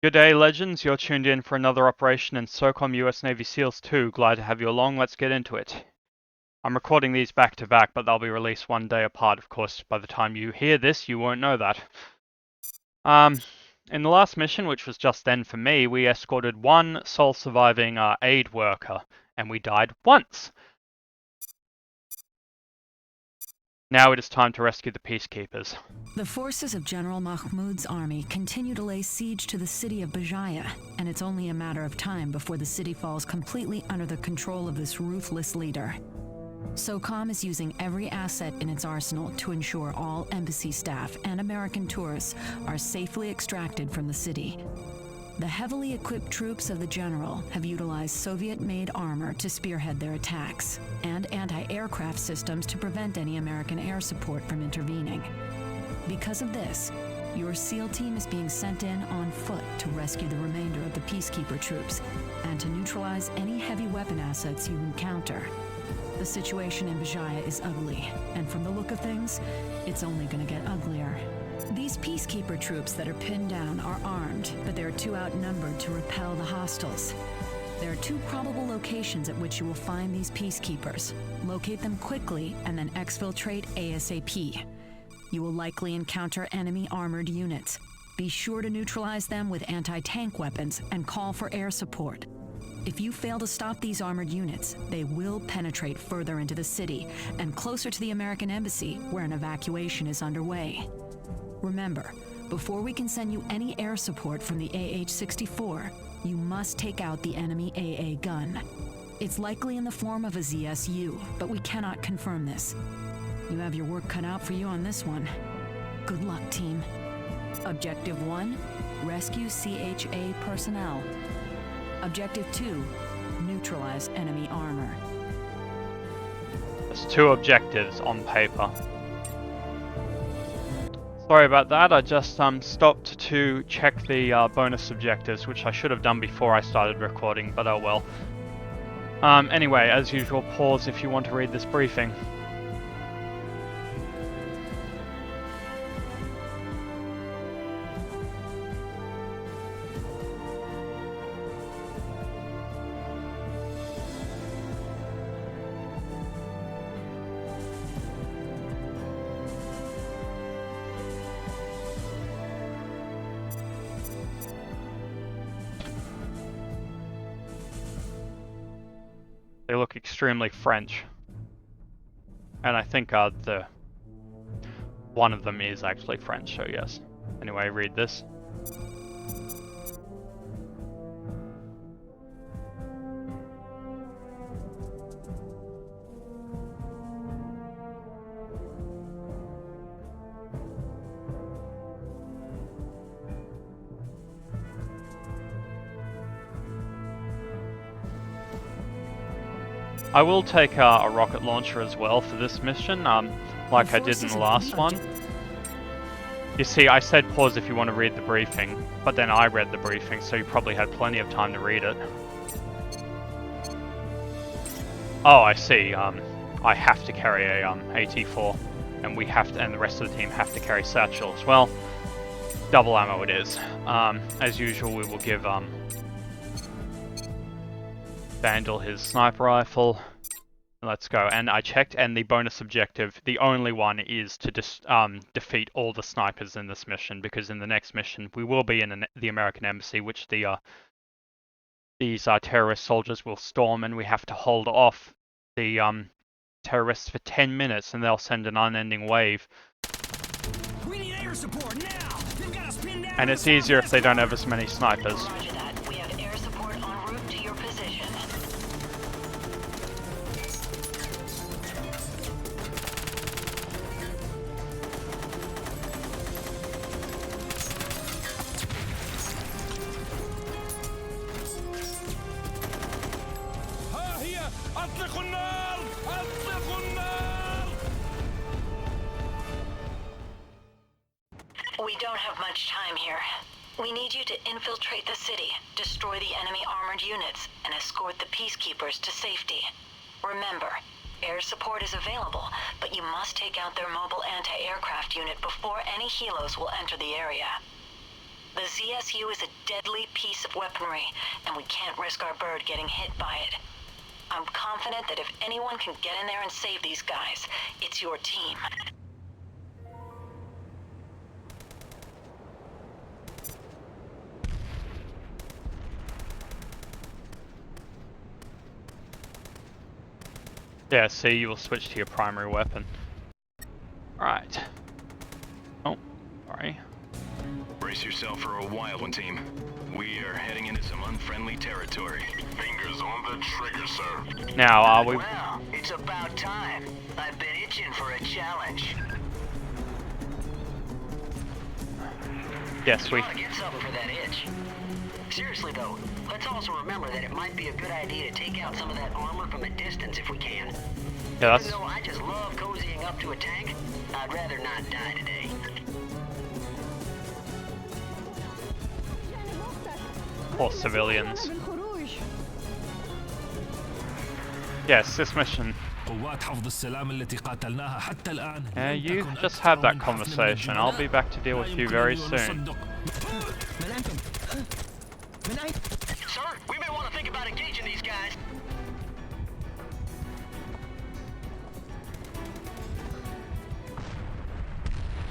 Good day, Legends. You're tuned in for another operation in SOCOM US Navy SEALs 2. Glad to have you along. Let's get into it. I'm recording these back to back, but they'll be released one day apart. Of course, by the time you hear this, you won't know that. In the last mission, which was just then for me, we escorted one sole surviving aid worker, and we died once. Now it is time to rescue the peacekeepers. The forces of General Mahmoud's army continue to lay siege to the city of Bejaja, and it's only a matter of time before the city falls completely under the control of this ruthless leader. SOCOM is using every asset in its arsenal to ensure all embassy staff and American tourists are safely extracted from the city. The heavily equipped troops of the general have utilized Soviet-made armor to spearhead their attacks, and anti-aircraft systems to prevent any American air support from intervening. Because of this, your SEAL team is being sent in on foot to rescue the remainder of the peacekeeper troops and to neutralize any heavy weapon assets you encounter. The situation in Bejaja is ugly, and from the look of things, it's only going to get uglier. These peacekeeper troops that are pinned down are armed, but they're too outnumbered to repel the hostiles. There are two probable locations at which you will find these peacekeepers. Locate them quickly and then exfiltrate ASAP. You will likely encounter enemy armored units. Be sure to neutralize them with anti-tank weapons and call for air support. If you fail to stop these armored units, they will penetrate further into the city and closer to the American embassy, where an evacuation is underway. Remember, before we can send you any air support from the AH-64, you must take out the enemy AA gun. It's likely in the form of a ZSU, but we cannot confirm this. You have your work cut out for you on this one. Good luck, team. Objective 1, rescue CHA personnel. Objective 2, neutralize enemy armor. There's two objectives on paper. Sorry about that, I just stopped to check the bonus objectives, which I should have done before I started recording, but oh well. Anyway, as usual, pause if you want to read this briefing. They look extremely French. And I think one of them is actually French, so yes. Anyway, read this. I will take a rocket launcher as well for this mission, like I did in the last one. You see, I said pause if you want to read the briefing, but then I read the briefing, so you probably had plenty of time to read it. Oh, I see. I have to carry a AT-4, and and the rest of the team have to carry satchels. Well, double ammo it is. As usual, we will give Vandal his sniper rifle. Let's go. And I checked, and the bonus objective, the only one, is to defeat all the snipers in this mission, because in the next mission we will be in the American embassy, which these terrorist soldiers will storm, and we have to hold off the terrorists for 10 minutes, and they'll send an unending wave. We need air support now. They've got us pinned down. And it's easier if they don't have as many snipers. Roger that. We have air support en route to your position. ها هي اطلقوا النار. اطلقوا النار. We don't have much time here. We need you to infiltrate the city, destroy the enemy armored units, and escort the peacekeepers to safety. Remember, air support is available, but you must take out their mobile anti-aircraft unit before any helos will enter the area. The ZSU is a deadly piece of weaponry, and we can't risk our bird getting hit by it. I'm confident that if anyone can get in there and save these guys, it's your team. Yeah, see, you will switch to your primary weapon. Alright. Oh, sorry. Brace yourself for a wild one, team. We are heading into some unfriendly territory. Fingers on the trigger, sir. Now, are we... Well, it's about time. I've been itching for a challenge. Yes, we... You ought to get something for that itch. Seriously though, let's also remember that it might be a good idea to take out some of that armor from a distance if we can. Yeah, that's... Even though I just love cozying up to a tank, I'd rather not die today. Poor civilians. Yes, this mission. Yeah, you just have that conversation. I'll be back to deal with you very soon. Sir, we may want to think about engaging these guys.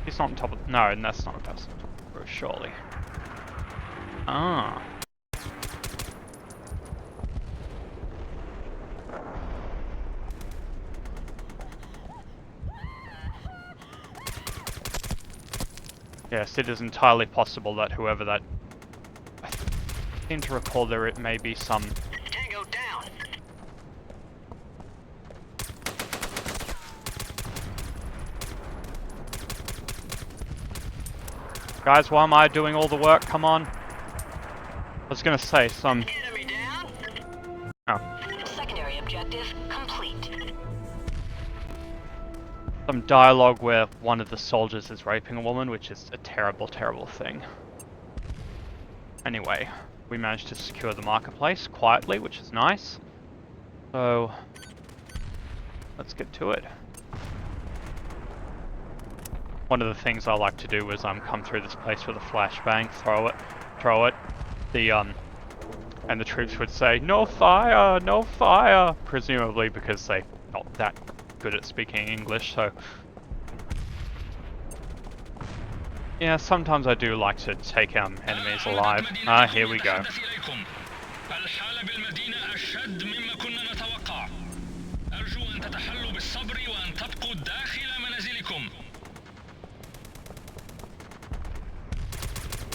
He's not on top of... No, that's not a person. Surely. Ah. Yes, it is entirely possible that whoever that... I seem to recall there may be some... Tango down. Guys, why am I doing all the work? Come on. I was gonna say some... Enemy down. Oh. Secondary objective complete. Some dialogue where one of the soldiers is raping a woman, which is a terrible, terrible thing. Anyway, we managed to secure the marketplace quietly, which is nice. So, let's get to it. One of the things I like to do is come through this place with a flashbang, throw it. And the troops would say, "No fire, no fire," presumably because they're not that good at speaking English, so... Yeah, sometimes I do like to take enemies alive. Ah, here we go.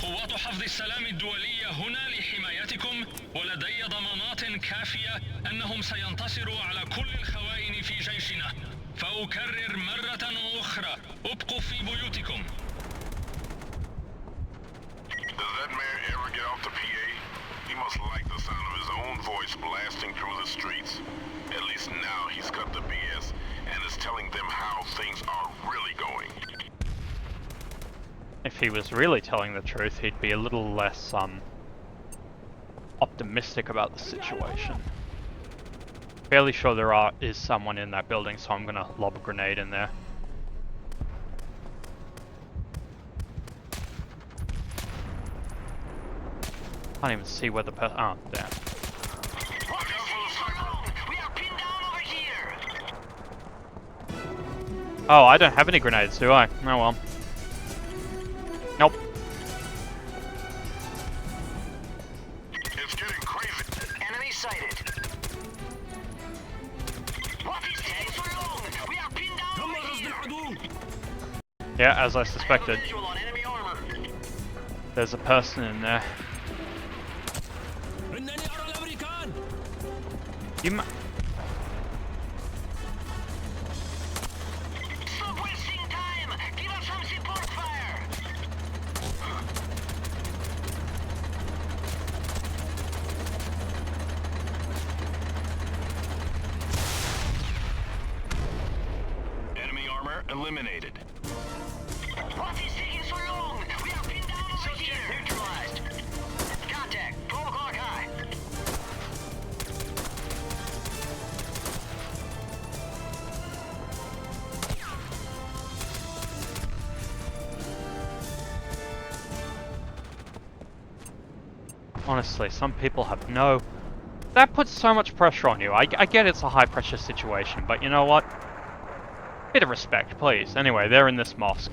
قوات حفظ السلام الدولية هنا لحمايتكم ولدي ضمانات كافية أنهم سينتصروا على كل الخوائن في جيشنا فأكرر مرة أخرى ابقوا في بيوتكم. Does that man ever get off the PA? He must like the sound of his own voice blasting through the streets. At least now he's cut the BS and is telling them how things are really going. If he was really telling the truth, he'd be a little less, optimistic about the situation. Fairly sure there is someone in that building, so I'm gonna lob a grenade in there. Can't even see where the person... Oh, damn. We are pinned down over here. Oh, I don't have any grenades, do I? Oh well. Nope. It's getting crazy. Enemy sighted. What is taking so long? We are pinned down over here. Yeah, as I suspected. Visual on enemy armor. There's a person in there. You ma- Stop wasting time. Give us some support fire. Enemy armor eliminated. What is taking so long? We are pinned down over here. Neutralized. Contact. 12 o'clock high. Honestly, some people have no... That puts so much pressure on you. I get it's a high pressure situation, but you know what? Bit of respect, please. Anyway, they're in this mosque,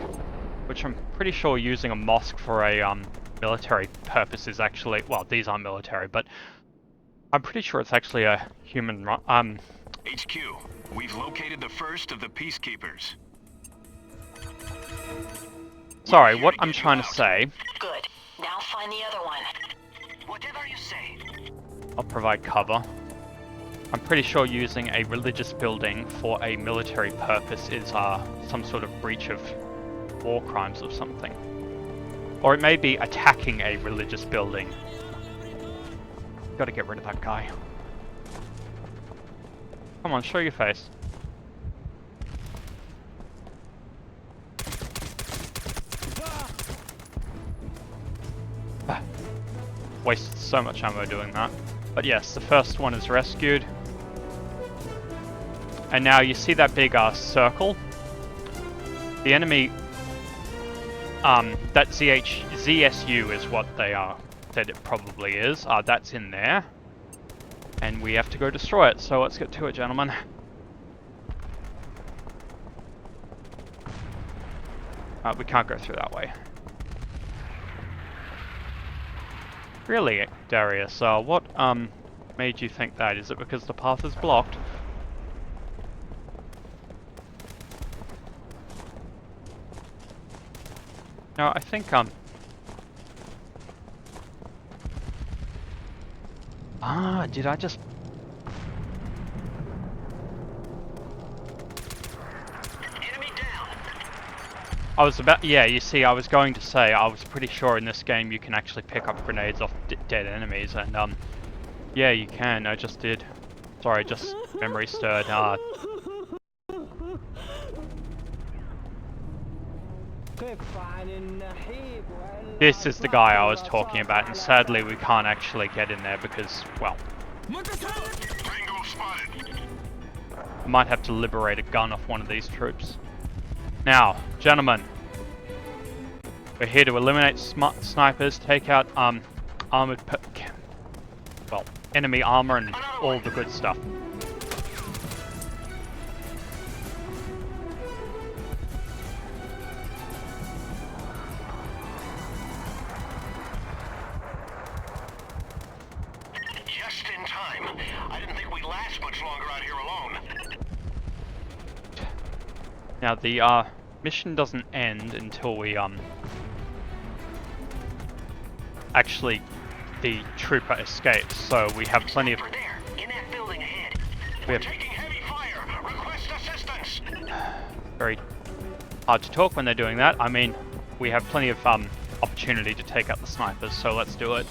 which I'm pretty sure using a mosque for a military purpose is actually... Well, these aren't military, but I'm pretty sure it's actually a human... HQ, we've located the first of the peacekeepers. Sorry, what I'm trying to say... Good. Now find the other one. Whatever you say. I'll provide cover. I'm pretty sure using a religious building for a military purpose is some sort of breach of war crimes or something. Or it may be attacking a religious building. Gotta get rid of that guy. Come on, show your face. Wasted so much ammo doing that. But yes, the first one is rescued. And now you see that big circle? The enemy... that ZSU is what they said it probably is. That's in there. And we have to go destroy it, so let's get to it, gentlemen. We can't go through that way. Really, Darius, what made you think that? Is it because the path is blocked? No, I think did I just... Enemy down. I was about... Yeah, you see, I was going to say, I was pretty sure in this game you can actually pick up grenades off dead enemies, and yeah, you can. I just did. Sorry, just memory stirred. This is the guy I was talking about, and sadly we can't actually get in there because, well... Tango spotted. I might have to liberate a gun off one of these troops. Now, gentlemen, we're here to eliminate snipers, take out armored, well, enemy armor and all the good stuff. Just in time. I didn't think we'd last much longer out here alone. Now the mission doesn't end until we actually the trooper escapes, so we have plenty of... There, in that building ahead. We have Taking heavy fire. Request assistance. very hard to talk when they're doing that. I mean, we have plenty of opportunity to take out the snipers, so let's do it.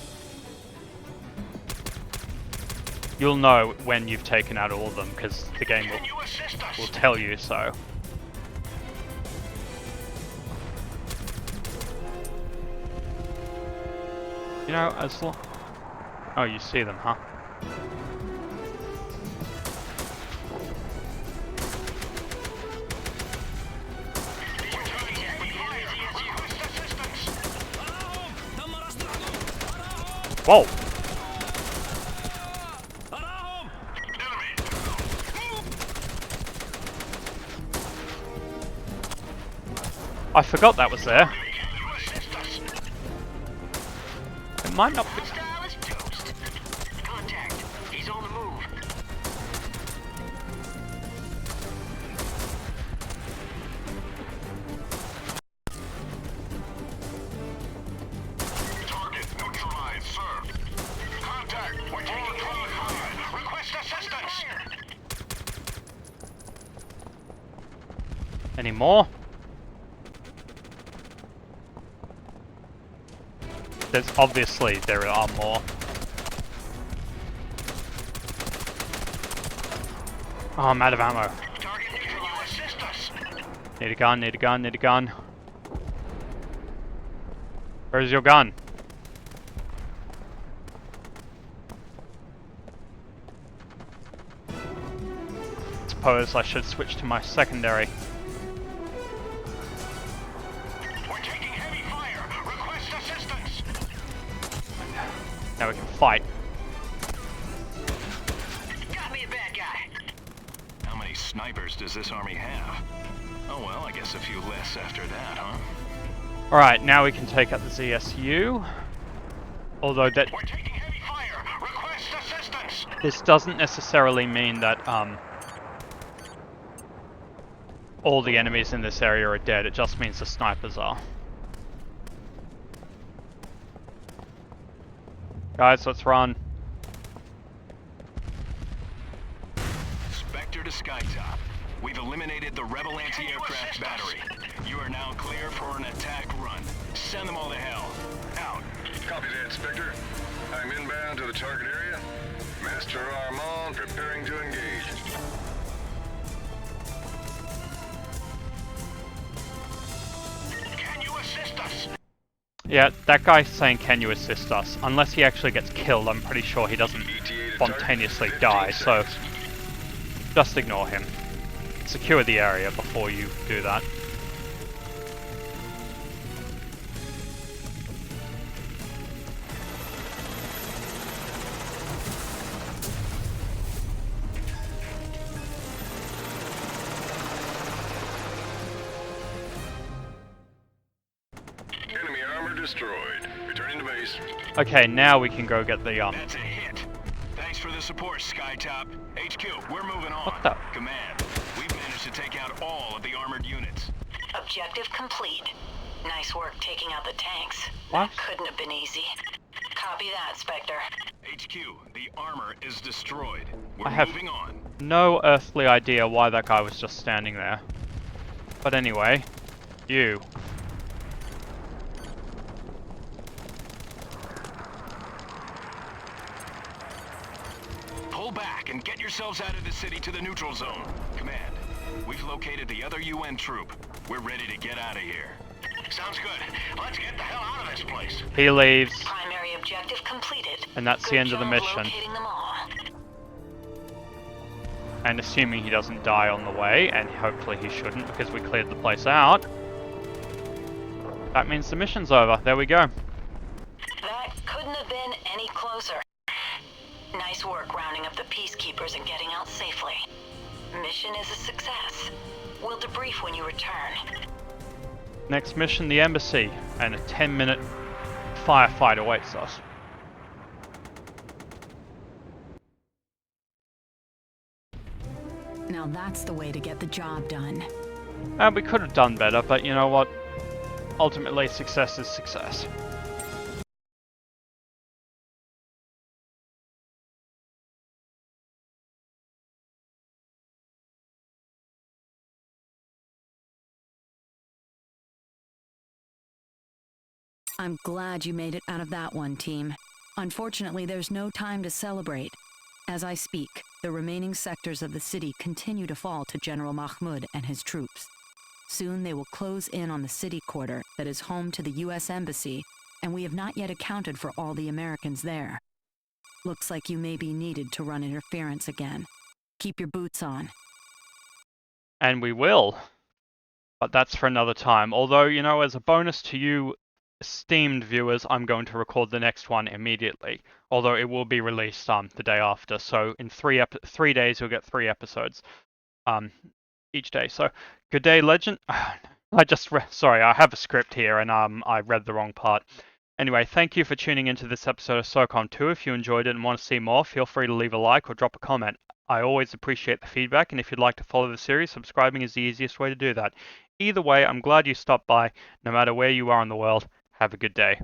You'll know when you've taken out all of them, because the game Can you assist us? will tell you so. You know, as long... Oh, you see them, huh? Whoa! I forgot that was there. It might not be... Style is toast. Contact. He's on the move. Target neutralized, sir. Contact. We're taking heavy fire. Request assistance. Any more? There's obviously there are more. Oh, I'm out of ammo. Target neutralized. Assist us. Need a gun, need a gun, need a gun. Where's your gun? Suppose I should switch to my secondary. We're taking heavy fire. Request assistance. Now we can fight. Got me a bad guy. How many snipers does this army have? Oh well, I guess a few less after that, huh? Alright, now we can take out the ZSU. Although that... We're taking heavy fire! Request assistance! This doesn't necessarily mean that, all the enemies in this area are dead. It just means the snipers are. Guys, let's run. Spectre to Skytop. We've eliminated the rebel anti-aircraft battery. You are now clear for an attack run. Send them all to hell. Out. Copy that, Spectre. I'm inbound to the target area. Master Armand preparing to engage. Can you assist us? Yeah, that guy's saying, can you assist us? Unless he actually gets killed, I'm pretty sure he doesn't spontaneously die, so just ignore him. Secure the area before you do that. Enemy armor destroyed. Returning to base. Okay, now we can go get the, That's a hit. Thanks for the support, Skytop. HQ, we're moving on. What the? Command, we've managed to take out all of the armored units. Objective complete. Nice work taking out the tanks. What? That couldn't have been easy. Copy that, Spectre. HQ, the armor is destroyed. We're I have moving on. no earthly idea why that guy was just standing there. But anyway, you. Pull back and get yourselves out of the city to the neutral zone. Command, we've located the other UN troop. We're ready to get out of here. Sounds good. Let's get the hell out of this place. He leaves, Primary objective completed. and that's the Good end of the job mission. locating them all. And assuming he doesn't die on the way, and hopefully he shouldn't because we cleared the place out, that means the mission's over. There we go. That couldn't have been any closer. Nice work rounding up the peacekeepers and getting out safely. Mission is a success. We'll debrief when you return. Next mission, the embassy, and a 10-minute firefight awaits us. Now that's the way to get the job done. We could have done better, but you know what? Ultimately, success is success. I'm glad you made it out of that one, team. Unfortunately, there's no time to celebrate. As I speak, the remaining sectors of the city continue to fall to General Mahmoud and his troops. Soon they will close in on the city quarter that is home to the U.S. Embassy, and we have not yet accounted for all the Americans there. Looks like you may be needed to run interference again. Keep your boots on. And we will. But that's for another time. Although, you know, as a bonus to you esteemed viewers, I'm going to record the next one immediately. Although it will be released the day after. So in 3 days you'll get 3 episodes each day. So good day, Legend. Sorry, I have a script here and I read the wrong part. Anyway, thank you for tuning into this episode of SOCOM 2. If you enjoyed it and want to see more, feel free to leave a like or drop a comment. I always appreciate the feedback, and if you'd like to follow the series, subscribing is the easiest way to do that. Either way, I'm glad you stopped by. No matter where you are in the world, have a good day.